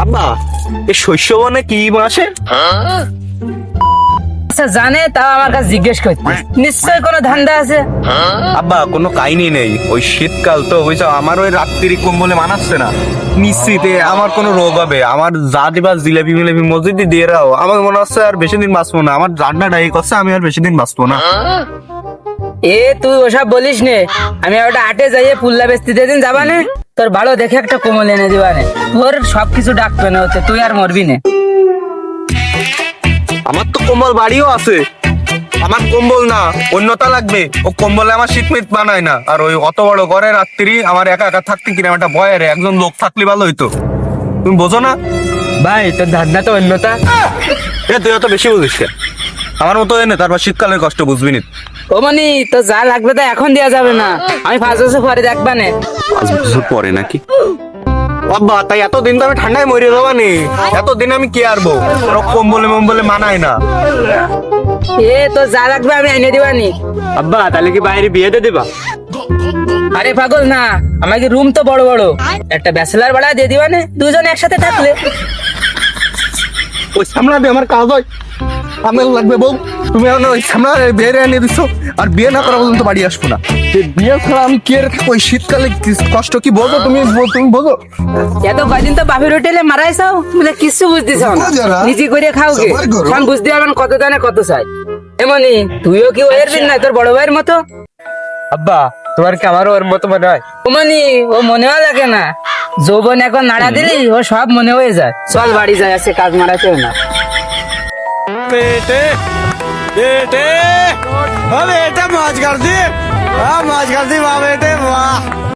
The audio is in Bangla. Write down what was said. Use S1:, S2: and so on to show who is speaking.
S1: আব্বা এই শস্য বনে কি মাসে?
S2: আচ্ছা জানে তাও আমার কাছে জিজ্ঞেস করতে নিশ্চয় কোনো ধান্দা আছে।
S1: আব্বা কোনো কাহিনী নেই, ওই শীতকাল তো বুঝছো, আমার ওই রাত্রি কম্বলে মানাচ্ছে না। নিশ্চিতে আমার কোনো রোগ হবে, আমার যা দিবা জিলেপি মিলেপি মসজিদে দিয়ে রাও, আমার মনে হচ্ছে আর বেশি দিন বাঁচবো না। আমার জান্না ডাই করছে, আমি আর বেশি দিন বাঁচবো না।
S2: এ তুই ওসব বলিস নে, আমি ওটা হাটে যাইয়ে পুল্লা বেচতে দিন যাবা নে, তোর ভালো দেখে একটা কোমল এনে দিবা নে, তোর সবকিছু ডাকবে না হতে, তুই আর মরবি না।
S1: আমার তো কম্বল বাড়িও আছে, আমার কম্বল না অন্যতা লাগবে। ও কম্বলে আমার শীতমিত বানায় না। আর ওই অত বড় ঘরে রাত্রি আমার একা একা থাকতে কিরম একটা ভয় রে, একজন লোক থাকলে ভালো হইতো। তুমি বোঝো না
S2: ভাই তোর ধান্দা তো অন্যতা।
S1: এ তুই অত বেশি বুঝিস কেন? আমার মতো এনে তারপর শীতকালের কষ্ট বুঝবি নি।
S2: ও মানে তো যা লাগবে তা এখন দেওয়া যাবে না, আমি 5 বছর পরে দেখবা নে।
S1: 5 বছর পরে নাকি? বাবা তাই এতদিন তো আমি ঠান্ডায় মরে যাবা নি, এতদিন আমি কি আরবো? কম্বলে মম্বলে মানায় না।
S2: এ তো যা লাগবে আমি এনে দিবা নি।
S1: আব্বা তাহলে কি বাইরে বিয়ে দিয়ে দিবা?
S2: আরে পাগল না, আমাকে রুম তো বড় বড়, একটা ব্যাচেলার ভাড়া দিয়ে দিবা নে, দুজন একসাথে থাকলে।
S1: ওই সামলা দিয়ে আমার কাজ হয়, আমার লাগবে বউ। তুমি এখন ওই সামলা বিয়ে এনে দিচ্ছ, আর বিয়ে না করা পর্যন্ত বাড়ি আসবো না। বিয়ে ছাড়া আমি কি আর থাকবো? ওই শীতকালে কষ্ট কি বোঝো তুমি? তুমি বোঝো?
S2: এত কয়দিন তো বাপের হোটেলে মারাইছাও, বলে কিছু বুঝতেছ না, নিজে করে খাও গে, সব বুঝতে পারবেন কত দানে কত চাই। এমনি তুইও কি ওয়ের বিন না তোর বড় ভাইয়ের মতো?
S1: আব্বা তোমার কি আমারও ওর মতো মনে হয়?
S2: ও মানে ও মনে হয় লাগে না, যৌবন এখন নাড়া দিলি ও সব মনে হয়ে যায়। চল বাড়ি যায়, আছে কাজ মারাতেও না।
S3: बेटे बेटे बेटे मौज कर दी वाह, मौज कर दी वाह बेटे वाह।